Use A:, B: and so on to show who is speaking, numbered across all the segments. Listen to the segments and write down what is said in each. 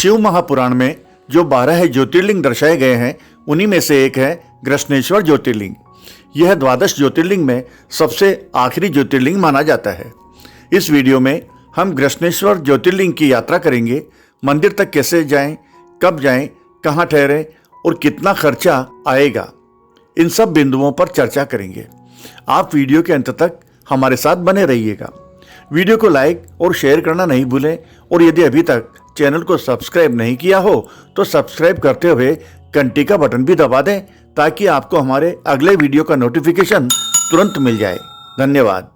A: शिव महापुराण में जो 12 ज्योतिर्लिंग दर्शाए गए हैं उन्हीं में से एक है कृष्णेश्वर ज्योतिर्लिंग। यह 12 ज्योतिर्लिंग में सबसे आखिरी ज्योतिर्लिंग माना जाता है। इस वीडियो में हम कृष्णेश्वर ज्योतिर्लिंग की यात्रा करेंगे। मंदिर तक कैसे जाएं, कब जाएं, कहाँ ठहरें और कितना खर्चा आएगा, इन सब बिंदुओं पर चर्चा करेंगे। आप वीडियो के अंत तक हमारे साथ बने रहिएगा। वीडियो को लाइक और शेयर करना नहीं भूलें और यदि अभी तक चैनल को सब्सक्राइब नहीं किया हो तो सब्सक्राइब करते हुए घंटी का बटन भी दबा दें ताकि आपको हमारे अगले वीडियो का नोटिफिकेशन तुरंत मिल जाए। धन्यवाद।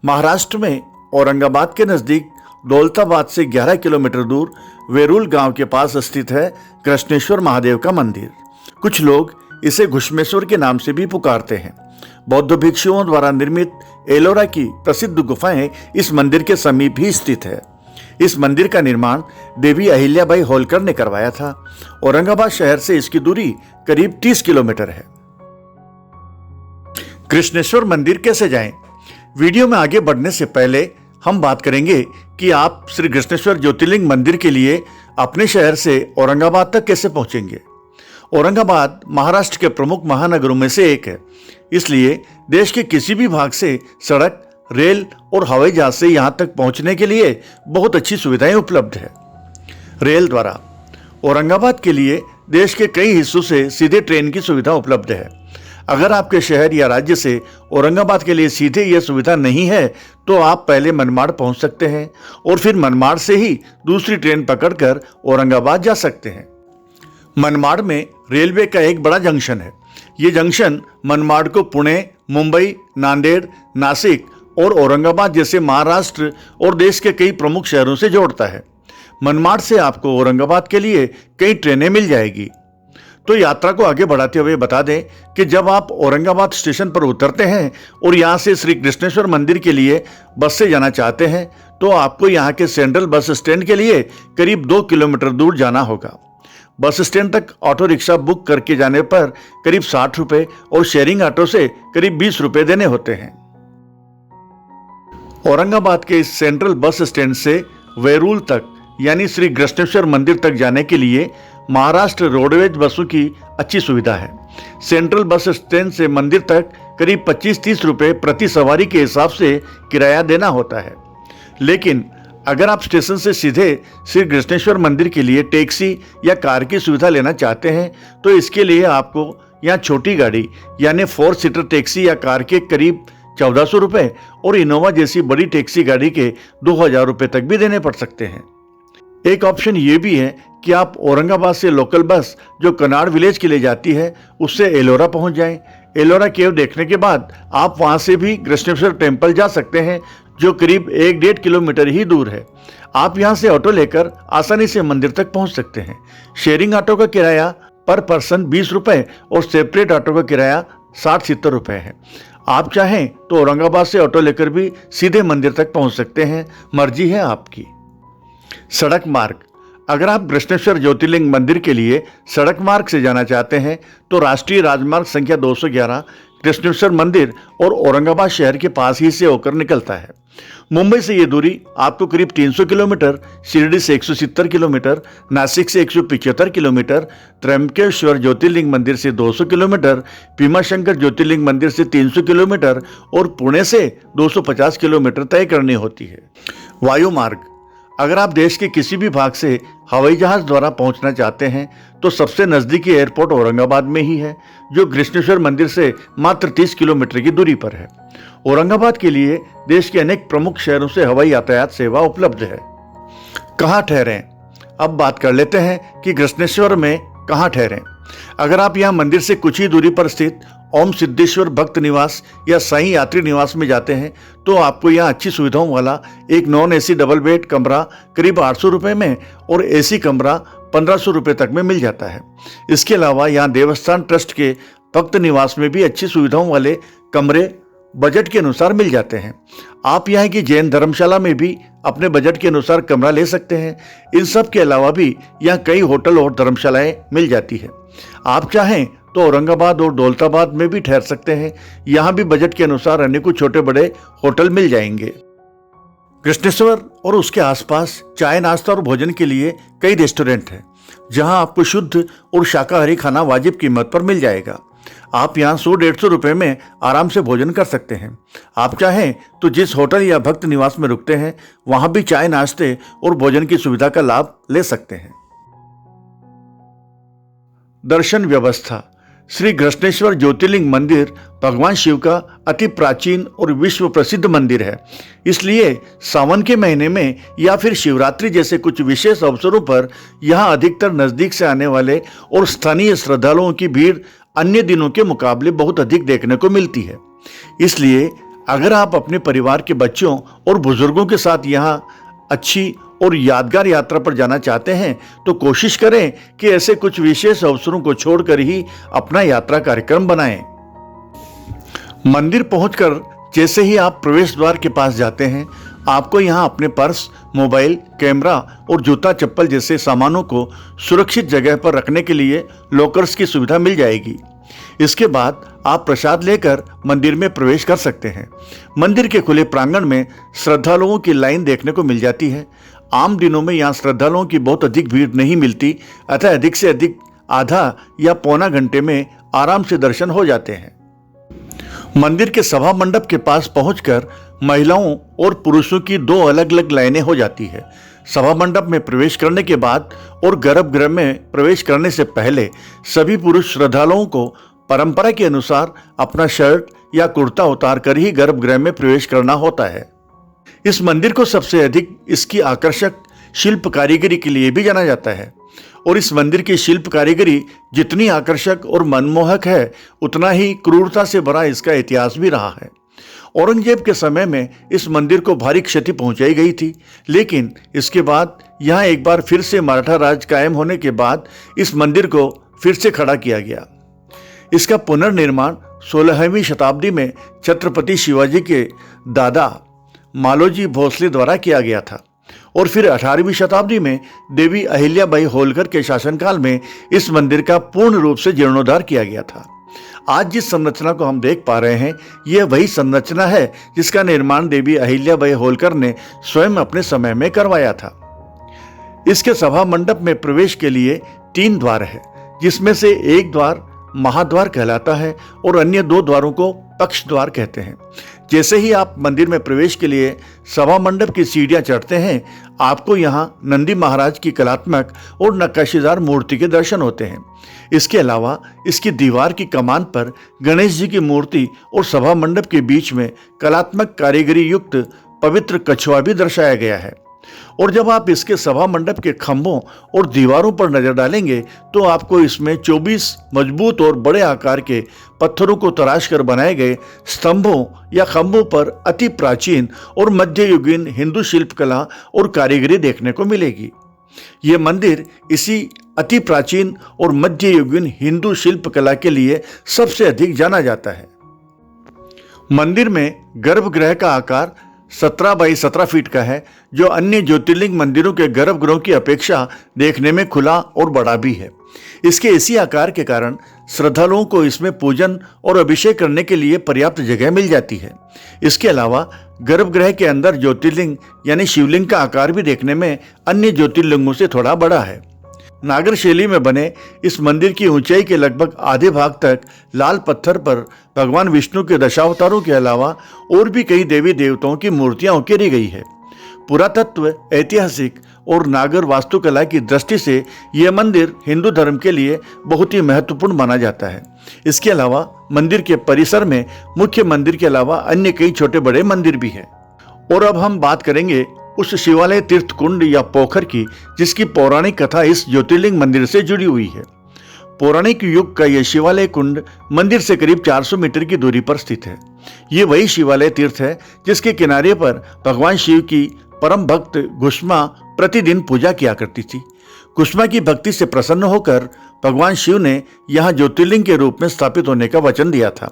A: महाराष्ट्र में औरंगाबाद के नज़दीक दौलताबाद से 11 किलोमीटर दूर वेरूल गांव के पास स्थित है कृष्णेश्वर महादेव का मंदिर। कुछ लोग इसे घुश्मेश्वर के नाम से भी पुकारते हैं। बौद्ध भिक्षुओं द्वारा निर्मित एलोरा की प्रसिद्ध गुफाएं इस मंदिर के समीप ही स्थित है। इस मंदिर का निर्माण देवी अहिल्याबाई होलकर ने करवाया था। औरंगाबाद शहर से इसकी दूरी करीब 30 किलोमीटर है। कृष्णेश्वर मंदिर कैसे जाएं? वीडियो में आगे बढ़ने से पहले हम बात करेंगे कि आप श्री कृष्णेश्वर ज्योतिर्लिंग मंदिर के लिए अपने शहर से औरंगाबाद तक कैसे पहुंचेंगे। औरंगाबाद महाराष्ट्र के प्रमुख महानगरों में से एक है, इसलिए देश के किसी भी भाग से सड़क, रेल और हवाई जहाज से यहां तक पहुंचने के लिए बहुत अच्छी सुविधाएं उपलब्ध है। रेल द्वारा औरंगाबाद के लिए देश के कई हिस्सों से सीधे ट्रेन की सुविधा उपलब्ध है। अगर आपके शहर या राज्य से औरंगाबाद के लिए सीधे यह सुविधा नहीं है तो आप पहले मनमाड़ पहुंच सकते हैं और फिर मनमाड़ से ही दूसरी ट्रेन पकड़कर औरंगाबाद जा सकते हैं। मनमाड़ में रेलवे का एक बड़ा जंक्शन है। ये जंक्शन मनमाड़ को पुणे, मुंबई, नांदेड़, नासिक और औरंगाबाद जैसे महाराष्ट्र और देश के कई प्रमुख शहरों से जोड़ता है। मनमाड़ से आपको औरंगाबाद के लिए कई ट्रेनें मिल जाएगी। तो यात्रा को आगे बढ़ाते हुए बता दें कि जब आप औरंगाबाद स्टेशन पर उतरते हैं और यहाँ से श्री कृष्णेश्वर मंदिर के लिए बस से जाना चाहते हैं तो आपको यहाँ के सेंट्रल बस स्टैंड के लिए करीब 2 किलोमीटर दूर जाना होगा। बस स्टैंड तक ऑटो रिक्शा बुक करके जाने पर करीब 60 रुपये और शेयरिंग ऑटो से करीब 20 रुपये देने होते हैं। औरंगाबाद के इस सेंट्रल बस स्टैंड से वेरूल तक यानी श्री कृष्णेश्वर मंदिर तक जाने के लिए महाराष्ट्र रोडवेज बसों की अच्छी सुविधा है। सेंट्रल बस स्टैंड से मंदिर तक करीब 25-30 रुपये प्रति सवारी के हिसाब से किराया देना होता है। लेकिन अगर आप स्टेशन से सीधे श्री कृष्णेश्वर मंदिर के लिए टैक्सी या कार की सुविधा लेना चाहते हैं तो इसके लिए आपको यहाँ छोटी गाड़ी यानी 4 सीटर टैक्सी या कार के करीब 1400 रुपये और इनोवा जैसी बड़ी टैक्सी गाड़ी के 2000 रुपये तक भी देने पड़ सकते हैं। एक ऑप्शन ये भी है कि आप औरंगाबाद से लोकल बस जो कनाड़ विलेज के लिए जाती है उससे एलोरा पहुंच जाएं। एलोरा केव देखने के बाद आप वहां से भी कृष्णेश्वर टेम्पल जा सकते हैं जो करीब 1-1.5 किलोमीटर ही दूर है। आप यहां से ऑटो लेकर आसानी से मंदिर तक पहुंच सकते हैं। शेयरिंग ऑटो का किराया पर पर्सन 20 रुपये और सेपरेट ऑटो का किराया 60-70 रुपये है। आप चाहें तो औरंगाबाद से ऑटो लेकर भी सीधे मंदिर तक पहुंच सकते हैं, मर्जी है आपकी। सड़क मार्ग। अगर आप कृष्णेश्वर ज्योतिर्लिंग मंदिर के लिए सड़क मार्ग से जाना चाहते हैं तो राष्ट्रीय राजमार्ग संख्या 211 कृष्णेश्वर मंदिर और औरंगाबाद शहर के पास ही से होकर निकलता है। मुंबई से ये दूरी आपको करीब 300 किलोमीटर, शिरडी से 170 किलोमीटर, नासिक से 175 किलोमीटर, त्र्यंबकेश्वर ज्योतिर्लिंग मंदिर से 200 किलोमीटर, भीमाशंकर ज्योतिर्लिंग मंदिर से 300 किलोमीटर और पुणे से 250 किलोमीटर तय करनी होती है। वायु मार्ग। अगर आप देश के किसी भी भाग से हवाई जहाज द्वारा पहुंचना चाहते हैं तो सबसे नज़दीकी एयरपोर्ट औरंगाबाद में ही है जो कृष्णेश्वर मंदिर से मात्र 30 किलोमीटर की दूरी पर है। औरंगाबाद के लिए देश के अनेक प्रमुख शहरों से हवाई यातायात सेवा उपलब्ध है। कहाँ ठहरें? अब बात कर लेते हैं कि कृष्णेश्वर में कहाँ ठहरें। अगर आप यहाँ मंदिर से कुछ ही दूरी पर स्थित ओम सिद्धेश्वर भक्त निवास या साईं यात्री निवास में जाते हैं तो आपको यहाँ अच्छी सुविधाओं वाला एक नॉन एसी डबल बेड कमरा करीब 800 रुपये में और एसी कमरा 1500 रुपये तक में मिल जाता है। इसके अलावा यहाँ देवस्थान ट्रस्ट के भक्त निवास में भी अच्छी सुविधाओं वाले कमरे बजट के अनुसार मिल जाते हैं। आप यहाँ की जैन धर्मशाला में भी अपने बजट के अनुसार कमरा ले सकते हैं। इन सब के अलावा भी यहाँ कई होटल और धर्मशालाएं मिल जाती है। आप चाहें तो औरंगाबाद और दौलताबाद में भी ठहर सकते हैं। यहाँ भी बजट के अनुसार अनेकों छोटे बड़े होटल मिल जाएंगे। कृष्णेश्वर और उसके आसपास चाय नाश्ता और भोजन के लिए कई रेस्टोरेंट हैं, जहां आपको शुद्ध और शाकाहारी खाना वाजिब कीमत पर मिल जाएगा। आप यहां 100-150 रुपए में आराम से भोजन कर सकते हैं। आप चाहें तो जिस होटल या भक्त निवास में रुकते हैं वहां भी चाय नाश्ते और भोजन की सुविधा का लाभ ले सकते हैं। दर्शन व्यवस्था। श्री घृष्णेश्वर ज्योतिर्लिंग मंदिर भगवान शिव का अति प्राचीन और विश्व प्रसिद्ध मंदिर है। इसलिए सावन के महीने में या फिर शिवरात्रि जैसे कुछ विशेष अवसरों पर यहाँ अधिकतर नजदीक से आने वाले और स्थानीय श्रद्धालुओं की भीड़ अन्य दिनों के मुकाबले बहुत अधिक देखने को मिलती है। इसलिए अगर आप अपने परिवार के बच्चों और बुजुर्गों के साथ यहाँ अच्छी और यादगार यात्रा पर जाना चाहते हैं तो कोशिश करें कि ऐसे कुछ विशेष अवसरों को छोड़कर ही अपना यात्रा कार्यक्रम बनाएं। मंदिर पहुंचकर जैसे ही आप प्रवेश द्वार के पास जाते हैं, आपको यहां अपने पर्स, मोबाइल, कैमरा और जूता चप्पल जैसे सामानों को सुरक्षित जगह पर रखने के लिए लॉकर्स की सुविधा मिल जाएगी। इसके बाद आप प्रसाद लेकर मंदिर में प्रवेश कर सकते हैं। मंदिर के खुले प्रांगण में श्रद्धालुओं की लाइन देखने को मिल जाती है। आम दिनों में यहाँ श्रद्धालुओं की बहुत अधिक भीड़ नहीं मिलती, अतः अधिक से अधिक आधा या पौना घंटे में आराम से दर्शन हो जाते हैं। मंदिर के सभा मंडप के पास पहुंचकर महिलाओं और पुरुषों की 2 अलग अलग लाइनें हो जाती है। सभा मंडप में प्रवेश करने के बाद और गर्भगृह में प्रवेश करने से पहले सभी पुरुष श्रद्धालुओं को परंपरा के अनुसार अपना शर्ट या कुर्ता उतार कर ही गर्भगृह में प्रवेश करना होता है। इस मंदिर को सबसे अधिक इसकी आकर्षक शिल्प कारीगरी के लिए भी जाना जाता है और इस मंदिर की शिल्प कारीगरी जितनी आकर्षक और मनमोहक है, उतना ही क्रूरता से भरा इसका इतिहास भी रहा है। औरंगजेब के समय में इस मंदिर को भारी क्षति पहुंचाई गई थी, लेकिन इसके बाद यहाँ एक बार फिर से मराठा राज कायम होने के बाद इस मंदिर को फिर से खड़ा किया गया। इसका पुनर्निर्माण 16वीं शताब्दी में छत्रपति शिवाजी के दादा मालोजी भोसले द्वारा किया गया था और फिर 18वीं शताब्दी में देवी अहिल्याबाई होलकर के शासनकाल में इस मंदिर का पूर्ण रूप से जीर्णोद्धार किया गया था। आज जिस संरचना को हम देख पा रहे हैं, यह वही संरचना है जिसका निर्माण देवी अहिल्याबाई होलकर ने स्वयं अपने समय में करवाया था। इसके सभा मंडप में प्रवेश के लिए 3 द्वार है, जिसमें से एक द्वार महाद्वार कहलाता है और अन्य 2 द्वारों को पक्ष द्वार कहते हैं। जैसे ही आप मंदिर में प्रवेश के लिए सभा मंडप की सीढ़ियां चढ़ते हैं, आपको यहां नंदी महाराज की कलात्मक और नक्काशीदार मूर्ति के दर्शन होते हैं। इसके अलावा इसकी दीवार की कमान पर गणेश जी की मूर्ति और सभा मंडप के बीच में कलात्मक कारीगरी युक्त पवित्र कछुआ भी दर्शाया गया है। और जब आप इसके सभा मंडप के खंभों और दीवारों पर नजर डालेंगे तो आपको इसमें 24 मजबूत और बड़े आकार के पत्थरों को तराश कर बनाए गए स्तंभों या खंभों पर अति प्राचीन और मध्ययुगीन हिंदू शिल्पकला और कारीगरी देखने को मिलेगी। ये मंदिर इसी अति प्राचीन और मध्ययुगीन हिंदू शिल्पकला के लिए सबसे अधिक जाना जाता है। मंदिर में गर्भगृह का आकार 17 बाई 17 फीट का है, जो अन्य ज्योतिर्लिंग मंदिरों के गर्भगृहों की अपेक्षा देखने में खुला और बड़ा भी है। इसके इसी आकार के कारण श्रद्धालुओं को इसमें पूजन और अभिषेक करने के लिए पर्याप्त जगह मिल जाती है। इसके अलावा गर्भगृह के अंदर ज्योतिर्लिंग यानी शिवलिंग का आकार भी देखने में अन्य ज्योतिर्लिंगों से थोड़ा बड़ा है। नागर शैली में बने इस मंदिर की ऊंचाई के लगभग आधे भाग तक लाल पत्थर पर भगवान विष्णु के दशावतारों के अलावा और भी कई देवी देवताओं की मूर्तियां उकेरी गई है। पुरातत्व, ऐतिहासिक और नागर वास्तुकला की दृष्टि से यह मंदिर हिंदू धर्म के लिए बहुत ही महत्वपूर्ण माना जाता है। इसके अलावा मंदिर के परिसर में मुख्य मंदिर के अलावा अन्य कई छोटे बड़े मंदिर भी हैं। और अब हम बात करेंगे उस शिवालय तीर्थ कुंड या पोखर की, जिसकी पौराणिक कथा इस ज्योतिर्लिंग मंदिर से जुड़ी हुई है। पौराणिक युग का यह शिवालय कुंड मंदिर से करीब 400 मीटर की दूरी पर स्थित है। ये वही शिवालय तीर्थ है जिसके किनारे पर भगवान शिव की परम भक्त घुष्मा प्रतिदिन पूजा किया करती थी। घुष्मा की भक्ति से प्रसन्न होकर भगवान शिव ने यहाँ ज्योतिर्लिंग के रूप में स्थापित होने का वचन दिया था।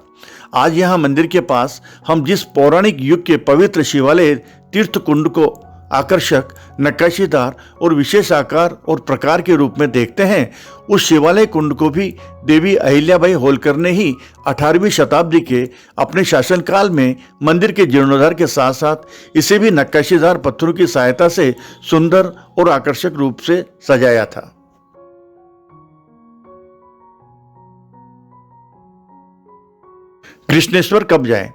A: आज यहाँ मंदिर के पास हम जिस पौराणिक युग के पवित्र शिवालय तीर्थ कुंड को आकर्षक, नक्काशीदार और विशेष आकार और प्रकार के रूप में देखते हैं, उस शिवालय कुंड को भी देवी अहिल्याबाई होलकर ने ही 18वीं शताब्दी के अपने शासनकाल में मंदिर के जीर्णोद्धार के साथ साथ इसे भी नक्काशीदार पत्थरों की सहायता से सुंदर और आकर्षक रूप से सजाया था। कृष्णेश्वर कब जाएं?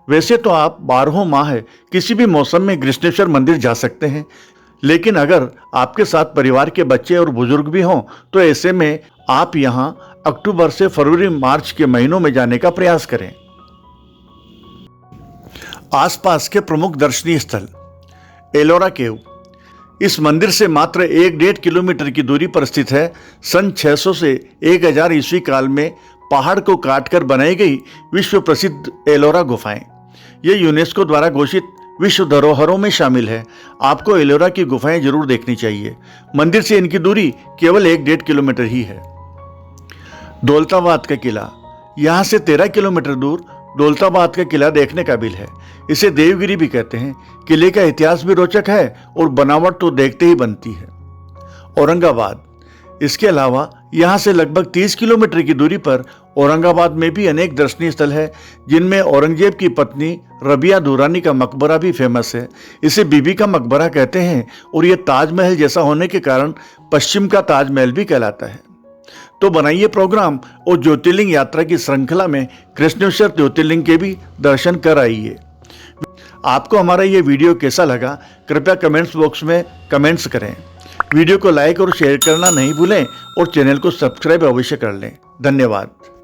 A: वैसे तो आप 12 माह किसी भी मौसम में कृष्णेश्वर मंदिर जा सकते हैं, लेकिन अगर आपके साथ परिवार के बच्चे और बुजुर्ग भी हों तो ऐसे में आप यहां अक्टूबर से फरवरी मार्च के महीनों में जाने का प्रयास करें। आसपास के प्रमुख दर्शनीय स्थल। एलोरा केव इस मंदिर से मात्र 1.5 किलोमीटर की दूरी पर स्थित है। सन 600 से 1000 ईस्वी काल में पहाड़ को काटकर बनाई गई विश्व प्रसिद्ध एलोरा गुफाएं, ये यूनेस्को द्वारा घोषित विश्व धरोहरों में शामिल है। आपको एलोरा की गुफाएं जरूर देखनी चाहिए। मंदिर से इनकी दूरी केवल 1.5 किलोमीटर ही है। दौलताबाद का किला, यहाँ से 13 किलोमीटर दूर दौलताबाद का किला देखने काबिल है। इसे देवगिरी भी कहते हैं। किले का इतिहास भी रोचक है और बनावट तो देखते ही बनती है। औरंगाबाद, इसके अलावा यहाँ से लगभग 30 किलोमीटर की दूरी पर औरंगाबाद में भी अनेक दर्शनीय स्थल है, जिनमें औरंगजेब की पत्नी रबिया दुरानी का मकबरा भी फेमस है। इसे बीबी का मकबरा कहते हैं और यह ताजमहल जैसा होने के कारण पश्चिम का ताजमहल भी कहलाता है। तो बनाइए प्रोग्राम और ज्योतिर्लिंग यात्रा की श्रृंखला में कृष्णेश्वर ज्योतिर्लिंग के भी दर्शन कर आइए। आपको हमारा ये वीडियो कैसा लगा, कृपया कमेंट्स बॉक्स में कमेंट्स करें। वीडियो को लाइक और शेयर करना नहीं भूलें और चैनल को सब्सक्राइब अवश्य कर लें। धन्यवाद।